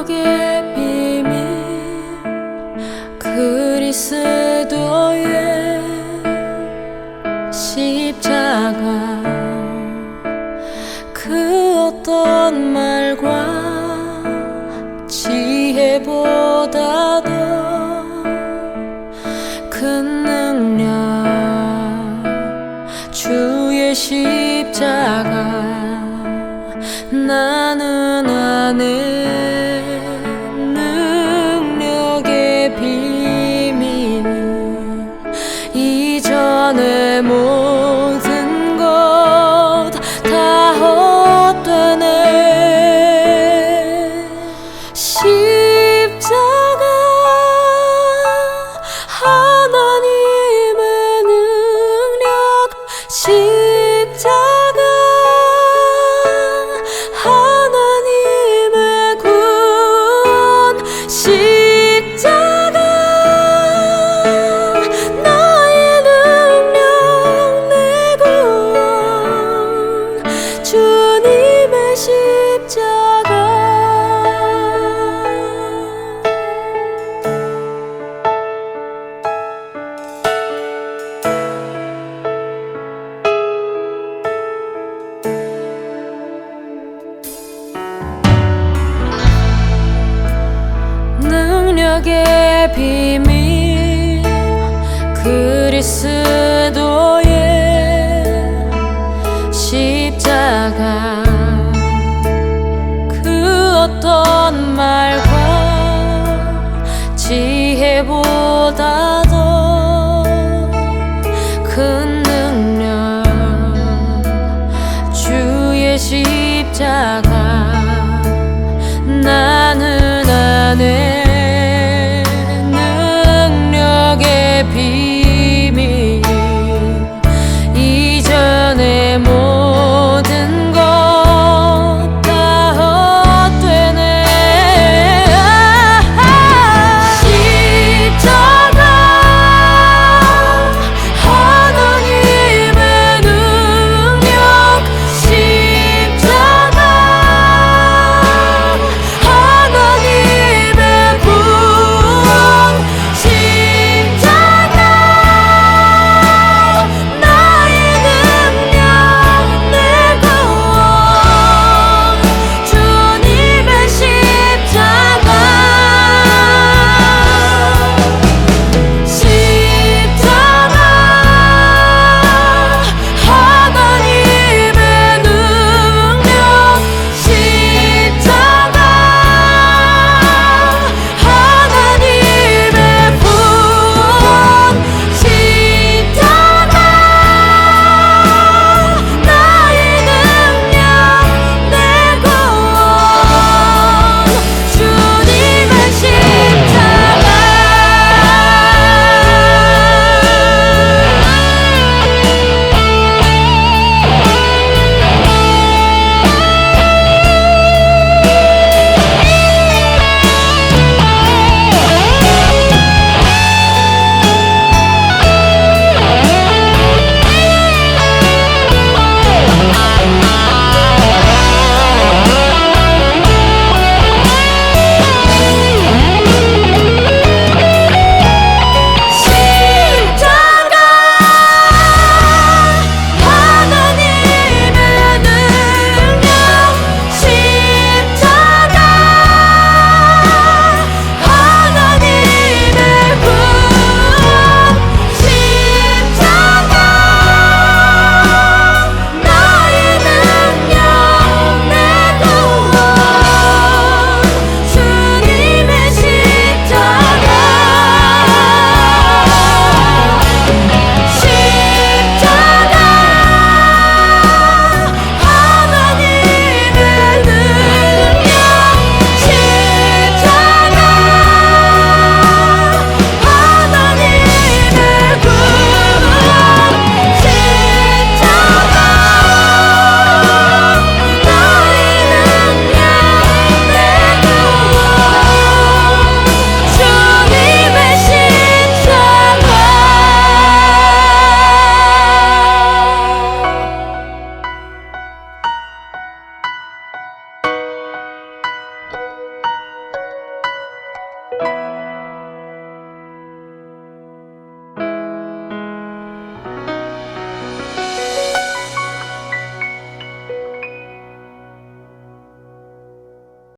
능력의 비밀 그리스도의 십자가 그 어떤 말과 지혜보다도 큰 능력 주의 십자가 나는 아는 능력의 비밀 이전의 모든 것 다 헛되네 십자가 하나님의 능력 십자가 하나님의 구원 십자가 나의 능력 내 구원 주님의 십자가 능력의 비밀 그리스도의 십자가 그 어떤 말과 지혜보다도 큰 능력 주의 십자가 나는 아네 능력의 비밀 이전의 모든 것 다 헛되네 십자가 하나님의 능력 십자가 하나님의 구원 십자가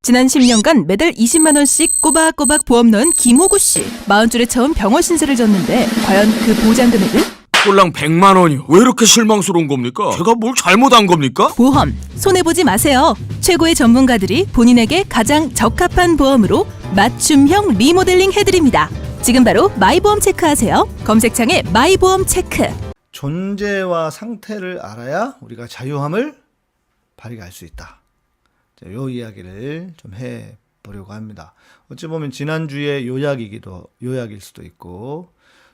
지난 10년간 매달 20만 원씩 꼬박꼬박 보험 넣은 김호구 씨. 40줄에 처음 병원 신세를 졌는데 과연 그 보장 금액은? 꼴랑 100만 원이요. 왜 이렇게 실망스러운 겁니까? 제가 뭘 잘못한 겁니까? 보험 손해보지 마세요. 최고의 전문가들이 본인에게 가장 적합한 보험으로 맞춤형 리모델링 해드립니다. 지금 바로 마이보험 체크하세요. 검색창에 마이보험 체크. 존재와 상태를 알아야 우리가 자유함을 발휘할 수 있다. 자, 요 이야기를 좀 해보려고 합니다. 어찌 보면 지난주에 요약일 수도 있고,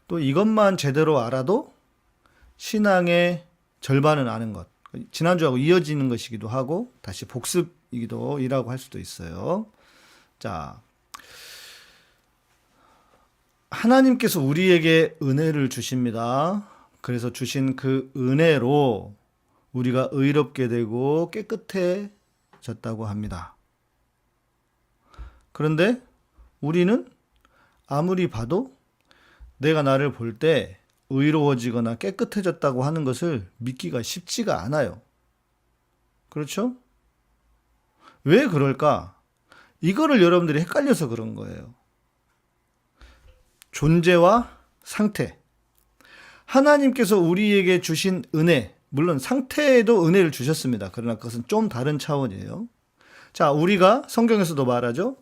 또 이것만 제대로 알아도 신앙의 절반은 아는 것, 지난주하고 이어지는 것이기도 하고 다시 복습이라고 할 수도 있어요. 자, 하나님께서 우리에게 은혜를 주십니다. 그래서 주신 그 은혜로 우리가 의롭게 되고 깨끗해졌다고 합니다. 그런데 우리는 아무리 봐도 내가 나를 볼 때 의로워지거나 깨끗해졌다고 하는 것을 믿기가 쉽지가 않아요. 그렇죠? 왜 그럴까? 이거를 여러분들이 헷갈려서 그런 거예요. 존재와 상태. 하나님께서 우리에게 주신 은혜, 물론 상태에도 은혜를 주셨습니다. 그러나 그것은 좀 다른 차원이에요. 자, 우리가 성경에서도 말하죠.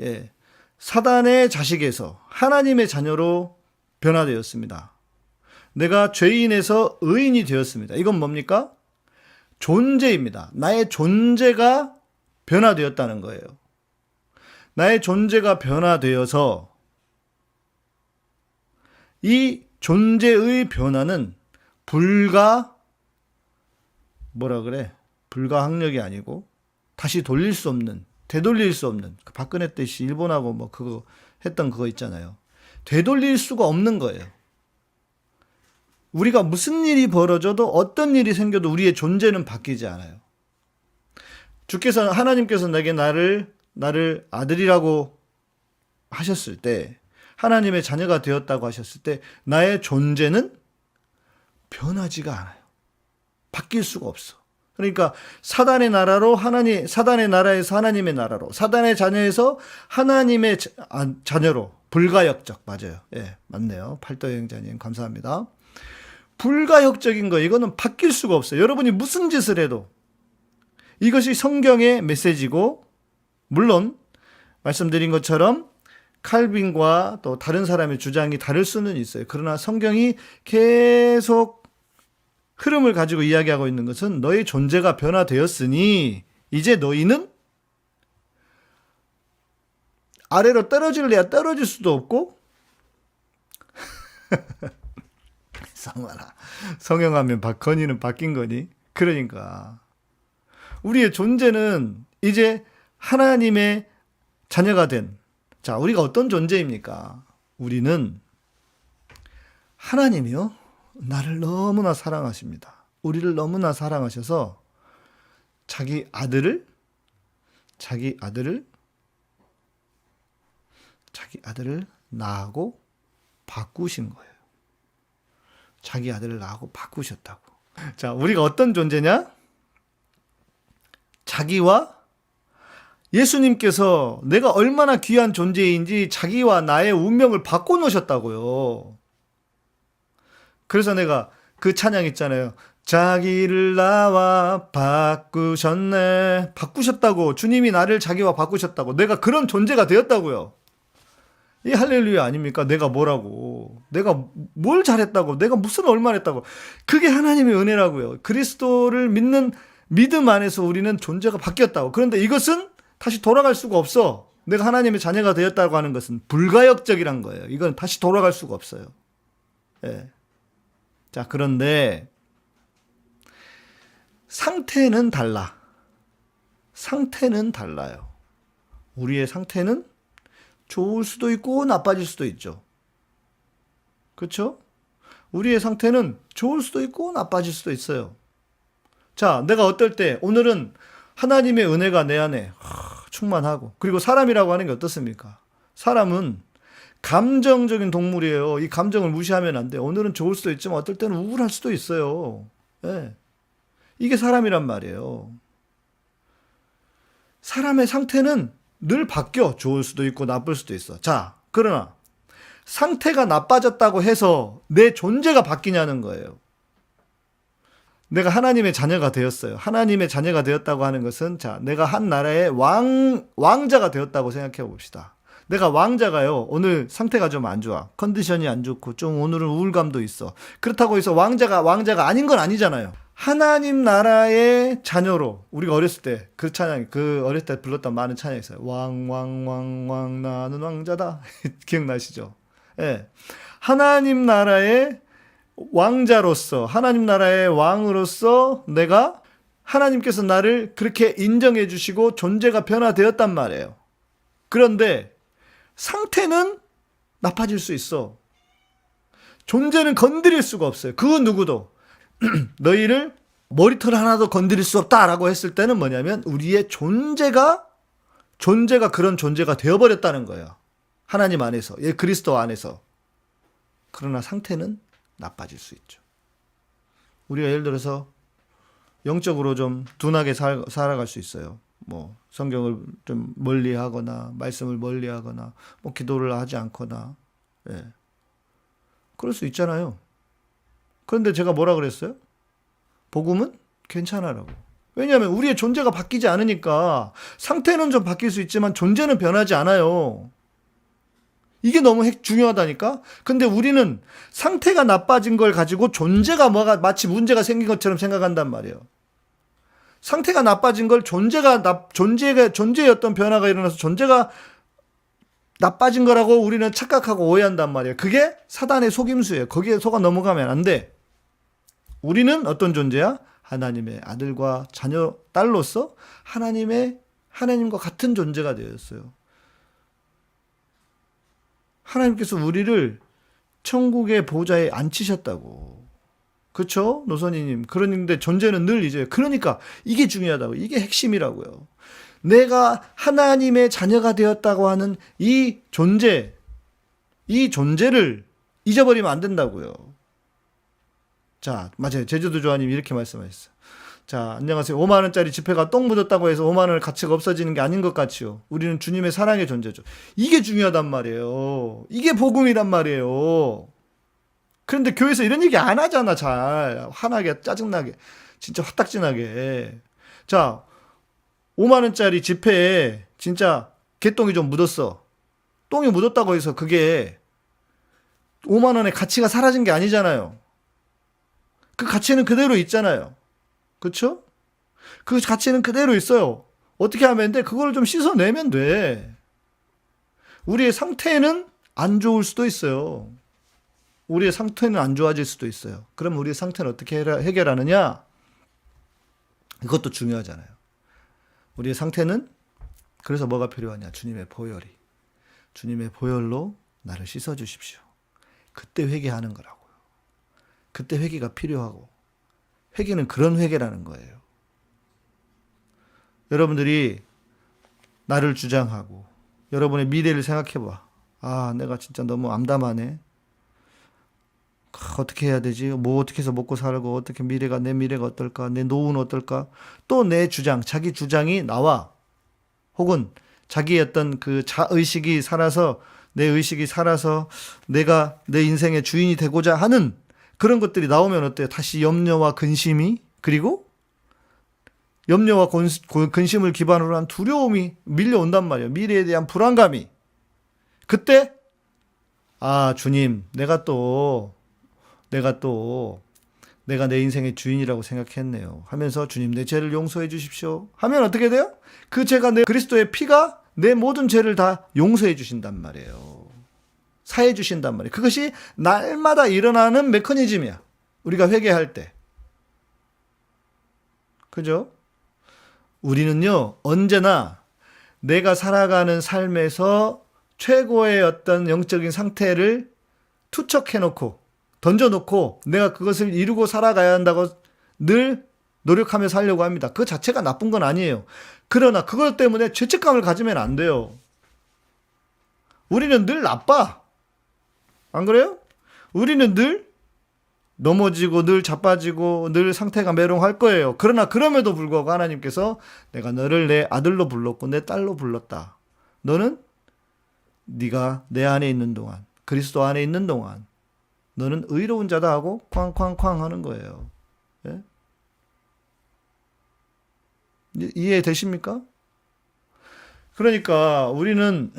예, 사단의 자식에서 하나님의 자녀로 변화되었습니다. 내가 죄인에서 의인이 되었습니다. 이건 뭡니까? 존재입니다. 나의 존재가 변화되었다는 거예요. 나의 존재가 변화되어서 이 존재의 변화는 불가항력이 아니고 다시 돌릴 수 없는, 되돌릴 수 없는, 박근혜 때 일본하고 뭐 그거 했던 그거 있잖아요. 되돌릴 수가 없는 거예요. 우리가 무슨 일이 벌어져도 어떤 일이 생겨도 우리의 존재는 바뀌지 않아요. 하나님께서 내게 나를 아들이라고 하셨을 때, 하나님의 자녀가 되었다고 하셨을 때 나의 존재는 변하지가 않아요. 바뀔 수가 없어. 그러니까 사단의 나라에서 하나님의 나라로, 사단의 자녀에서 하나님의 자녀로, 불가역적, 맞아요. 예, 맞네요. 팔도여행자님 감사합니다. 불가역적인 거, 이거는 바뀔 수가 없어요. 여러분이 무슨 짓을 해도 이것이 성경의 메시지고, 물론 말씀드린 것처럼 칼빈과 또 다른 사람의 주장이 다를 수는 있어요. 그러나 성경이 계속 흐름을 가지고 이야기하고 있는 것은 너의 존재가 변화되었으니 이제 너희는 아래로 떨어질래야 떨어질 수도 없고 성형하면 건이는 바뀐 거니? 그러니까 우리의 존재는 이제 하나님의 자녀가 된, 자, 우리가 어떤 존재입니까? 우리는 하나님이요, 나를 너무나 사랑하십니다. 우리를 너무나 사랑하셔서 자기 아들을 나하고 바꾸신 거예요. 자기 아들을 나하고 바꾸셨다고. 자, 우리가 어떤 존재냐? 자기와 예수님께서 내가 얼마나 귀한 존재인지 자기와 나의 운명을 바꿔놓으셨다고요. 그래서 내가 그 찬양 있잖아요. 자기를 나와 바꾸셨네. 바꾸셨다고. 주님이 나를 자기와 바꾸셨다고. 내가 그런 존재가 되었다고요. 이 할렐루야 아닙니까? 내가 뭐라고. 내가 뭘 잘했다고. 내가 무슨 얼마나 했다고. 그게 하나님의 은혜라고요. 그리스도를 믿는 믿음 안에서 우리는 존재가 바뀌었다고. 그런데 이것은 다시 돌아갈 수가 없어. 내가 하나님의 자녀가 되었다고 하는 것은 불가역적이란 거예요. 이건 다시 돌아갈 수가 없어요. 예. 자, 그런데 상태는 달라. 상태는 달라요. 우리의 상태는 좋을 수도 있고 나빠질 수도 있죠. 그렇죠? 우리의 상태는 좋을 수도 있고 나빠질 수도 있어요. 자, 내가 어떨 때 오늘은 하나님의 은혜가 내 안에 충만하고, 그리고 사람이라고 하는 게 어떻습니까? 사람은 감정적인 동물이에요. 이 감정을 무시하면 안 돼요. 오늘은 좋을 수도 있지만 어떨 때는 우울할 수도 있어요. 네. 이게 사람이란 말이에요. 사람의 상태는 늘 바뀌어. 좋을 수도 있고 나쁠 수도 있어. 자, 그러나 상태가 나빠졌다고 해서 내 존재가 바뀌냐는 거예요. 내가 하나님의 자녀가 되었어요. 하나님의 자녀가 되었다고 하는 것은, 자, 내가 한 나라의 왕자가 되었다고 생각해 봅시다. 내가 왕자가요, 오늘 상태가 좀 안 좋아. 컨디션이 안 좋고, 좀 오늘은 우울감도 있어. 그렇다고 해서 왕자가 아닌 건 아니잖아요. 하나님 나라의 자녀로, 우리가 어렸을 때, 그 찬양, 그 어렸을 때 불렀던 많은 찬양이 있어요. 왕, 나는 왕자다. 기억나시죠? 예. 하나님 나라의 왕자로서, 하나님 나라의 왕으로서 내가 하나님께서 나를 그렇게 인정해 주시고 존재가 변화되었단 말이에요. 그런데 상태는 나빠질 수 있어. 존재는 건드릴 수가 없어요. 그 누구도. 너희를 머리털 하나도 건드릴 수 없다라고 했을 때는 뭐냐면 우리의 존재가 그런 존재가 되어버렸다는 거예요. 하나님 안에서, 예, 그리스도 안에서. 그러나 상태는 나빠질 수 있죠. 우리가 예를 들어서 영적으로 좀 둔하게 살아갈 수 있어요. 뭐 성경을 좀 멀리하거나 말씀을 멀리하거나 뭐 기도를 하지 않거나, 예, 그럴 수 있잖아요. 그런데 제가 뭐라 그랬어요? 복음은 괜찮아라고. 왜냐하면 우리의 존재가 바뀌지 않으니까. 상태는 좀 바뀔 수 있지만 존재는 변하지 않아요. 이게 너무 중요하다니까. 근데 우리는 상태가 나빠진 걸 가지고 존재가 마치 문제가 생긴 것처럼 생각한단 말이에요. 상태가 나빠진 걸 존재의 어떤 변화가 일어나서 존재가 나빠진 거라고 우리는 착각하고 오해한단 말이에요. 그게 사단의 속임수예요. 거기에 속아 넘어가면 안 돼. 우리는 어떤 존재야? 하나님의 아들과 자녀, 딸로서 하나님과 같은 존재가 되었어요. 하나님께서 우리를 천국의 보좌에 앉히셨다고. 그렇죠? 노선이님. 그런데 존재는 늘 잊어요. 그러니까 이게 중요하다고. 이게 핵심이라고요. 내가 하나님의 자녀가 되었다고 하는 이 존재를 잊어버리면 안 된다고요. 자, 맞아요. 제주도 조아님 이렇게 말씀하셨어요. 자, 안녕하세요. 5만 원짜리 지폐가 똥 묻었다고 해서 5만 원의 가치가 없어지는 게 아닌 것 같지요. 우리는 주님의 사랑의 존재죠. 이게 중요하단 말이에요. 이게 복음이란 말이에요. 그런데 교회에서 이런 얘기 안 하잖아. 잘 화나게, 짜증나게, 진짜 화딱지나게. 자, 5만 원짜리 지폐에 진짜 개똥이 좀 묻었어. 똥이 묻었다고 해서 그게 5만 원의 가치가 사라진 게 아니잖아요. 그 가치는 그대로 있잖아요. 그렇죠? 그 가치는 그대로 있어요. 어떻게 하면 돼? 그걸 좀 씻어내면 돼. 우리의 상태는 안 좋을 수도 있어요. 우리의 상태는 안 좋아질 수도 있어요. 그럼 우리의 상태는 어떻게 해결하느냐? 이것도 중요하잖아요. 우리의 상태는 그래서 뭐가 필요하냐? 주님의 보혈이. 주님의 보혈로 나를 씻어주십시오. 그때 회개하는 거라고요. 그때 회개가 필요하고, 회개는 그런 회개라는 거예요. 여러분들이 나를 주장하고 여러분의 미래를 생각해봐. 아, 내가 진짜 너무 암담하네. 어떻게 해야 되지? 뭐 어떻게 해서 먹고 살고, 어떻게 내 미래가 어떨까? 내 노후는 어떨까? 또 내 주장, 자기 주장이 나와. 혹은 자기의 어떤 그 자의식이 살아서, 내 의식이 살아서 내가 내 인생의 주인이 되고자 하는 그런 것들이 나오면 어때요? 다시 염려와 근심이, 그리고 염려와 근심을 기반으로 한 두려움이 밀려온단 말이에요. 미래에 대한 불안감이. 그때 아, 주님, 내가 내 인생의 주인이라고 생각했네요 하면서 주님, 내 죄를 용서해 주십시오 하면 어떻게 돼요? 그 죄가 그리스도의 피가 내 모든 죄를 다 용서해 주신단 말이에요. 사해 주신단 말이에요. 그것이 날마다 일어나는 메커니즘이야. 우리가 회개할 때. 그죠? 우리는요, 언제나 내가 살아가는 삶에서 최고의 어떤 영적인 상태를 투척해놓고, 던져놓고, 내가 그것을 이루고 살아가야 한다고 늘 노력하며 살려고 합니다. 그 자체가 나쁜 건 아니에요. 그러나 그것 때문에 죄책감을 가지면 안 돼요. 우리는 늘 나빠. 안 그래요? 우리는 늘 넘어지고 늘 자빠지고 늘 상태가 메롱할 거예요. 그러나 그럼에도 불구하고 하나님께서 내가 너를 내 아들로 불렀고 내 딸로 불렀다. 너는 네가 내 안에 있는 동안, 그리스도 안에 있는 동안 너는 의로운 자다 하고 쾅쾅쾅 하는 거예요. 예? 이해되십니까? 그러니까 우리는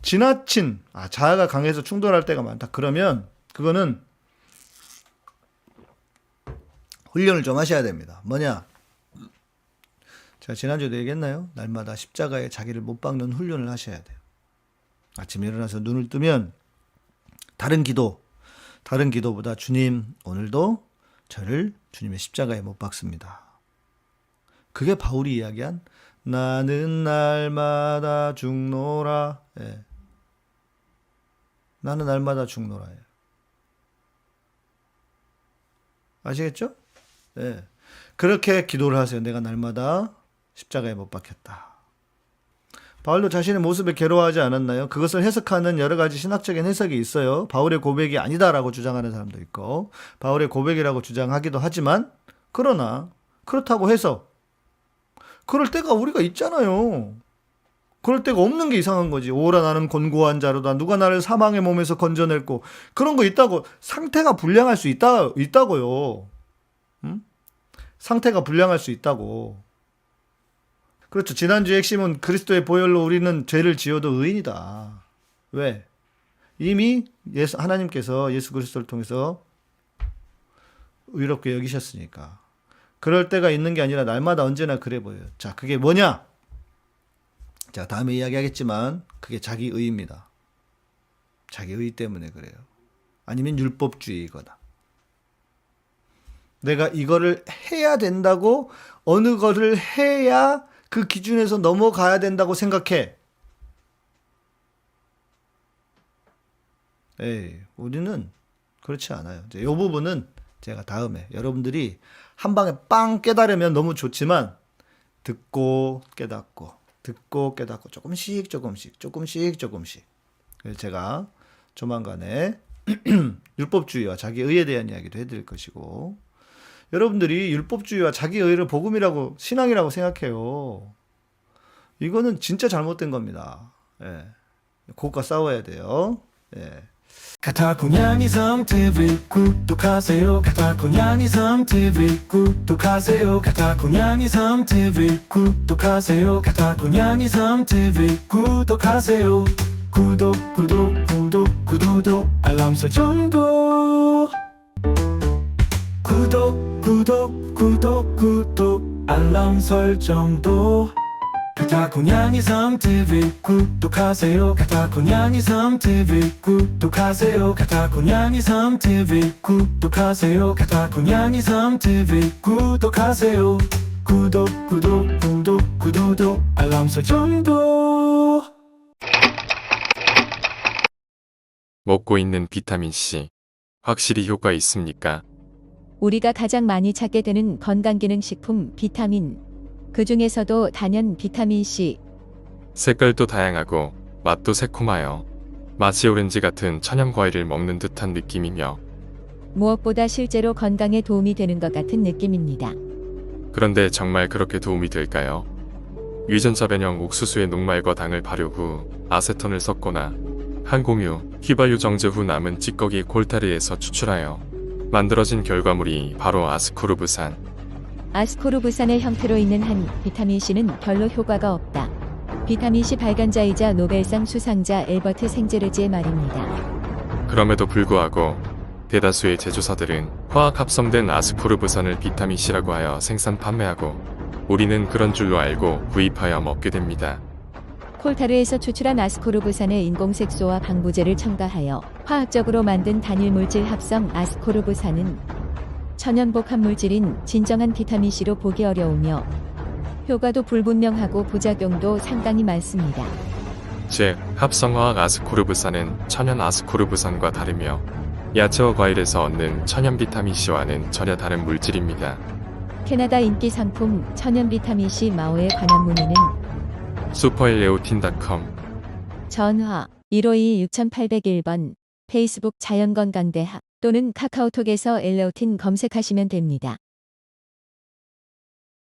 지나친 자아가 강해서 충돌할 때가 많다. 그러면 그거는 훈련을 좀 하셔야 됩니다. 뭐냐? 제가 지난주에도 얘기했나요? 날마다 십자가에 자기를 못 박는 훈련을 하셔야 돼요. 아침에 일어나서 눈을 뜨면 다른 기도보다 주님 오늘도 저를 주님의 십자가에 못 박습니다. 그게 바울이 이야기한 나는 날마다 죽노라. 예. 나는 날마다 죽노라예요. 아시겠죠? 예. 그렇게 기도를 하세요. 내가 날마다 십자가에 못 박혔다. 바울도 자신의 모습에 괴로워하지 않았나요? 그것을 해석하는 여러 가지 신학적인 해석이 있어요. 바울의 고백이 아니다라고 주장하는 사람도 있고 바울의 고백이라고 주장하기도 하지만 그러나 그렇다고 해서 그럴 때가 우리가 있잖아요. 그럴 때가 없는 게 이상한 거지. 오라 나는 곤고한 자로다. 누가 나를 사망의 몸에서 건져냈고 그런 거 있다고. 상태가 불량할 수 있다고요. 응? 상태가 불량할 수 있다고. 그렇죠. 지난주의 핵심은 그리스도의 보혈로 우리는 죄를 지어도 의인이다. 왜? 이미 하나님께서 예수 그리스도를 통해서 의롭게 여기셨으니까. 그럴 때가 있는 게 아니라 날마다 언제나 그래 보여요. 자, 그게 뭐냐? 자, 다음에 이야기하겠지만 그게 자기의입니다. 자기의 때문에 그래요. 아니면 율법주의이거나. 내가 이거를 해야 된다고 어느 거를 해야 그 기준에서 넘어가야 된다고 생각해. 우리는 그렇지 않아요. 이제 이 부분은 제가 다음에 여러분들이 한 방에 빵 깨달으면 너무 좋지만 듣고 깨닫고 조금씩 그래서 제가 조만간에 율법주의와 자기의에 대한 이야기도 해드릴 것이고 여러분들이 율법주의와 자기의를 복음이라고 신앙이라고 생각해요. 이거는 진짜 잘못된 겁니다. 예. 그것과 싸워야 돼요. 예. 가타고냥이섬 TV 구독하세요. 가타고냥이섬 TV 구독하세요. 가타고냥이섬 TV 구독하세요. 가타고냥이섬 TV 구독하세요. 구독 알람 설정도 구독 알람 설정도 가타고냥이섬 TV 구독하세요. 가타고냥이섬 TV 구독하세요. 가타고냥이섬 TV 구독하세요. 가타고냥이섬 TV 구독하세요. 구독 알람 설정도. 먹고 있는 비타민C 확실히 효과 있습니까? 우리가 가장 많이 찾게 되는 건강기능식품 비타민, 그 중에서도 단연 비타민C. 색깔도 다양하고 맛도 새콤하여 마치 오렌지 같은 천연 과일을 먹는 듯한 느낌이며 무엇보다 실제로 건강에 도움이 되는 것 같은 느낌입니다. 그런데 정말 그렇게 도움이 될까요? 유전자 변형 옥수수의 녹말과 당을 발효 후 아세톤을 섞거나 항공유, 휘발유 정제 후 남은 찌꺼기 콜타르에서 추출하여 만들어진 결과물이 바로 아스코르브산. 아스코르브산의 형태로 있는 한 비타민C는 별로 효과가 없다. 비타민C 발간자이자 노벨상 수상자 엘버트 생제르지의 말입니다. 그럼에도 불구하고 대다수의 제조사들은 화학 합성된 아스코르브산을 비타민C라고 하여 생산 판매하고 우리는 그런 줄로 알고 구입하여 먹게 됩니다. 콜타르에서 추출한 아스코르브산에 인공색소와 방부제를 첨가하여 화학적으로 만든 단일 물질 합성 아스코르브산은 천연 복합 물질인 진정한 비타민C로 보기 어려우며 효과도 불분명하고 부작용도 상당히 많습니다. 즉, 합성화학 아스코르브산은 천연 아스코르브산과 다르며 야채와 과일에서 얻는 천연 비타민C와는 전혀 다른 물질입니다. 캐나다 인기 상품 천연 비타민C 마오에 관한 문의는 슈퍼일레오틴.com 전화 152-6801번 페이스북 자연건강대학 또는 카카오톡에서 엘레오틴 검색하시면 됩니다.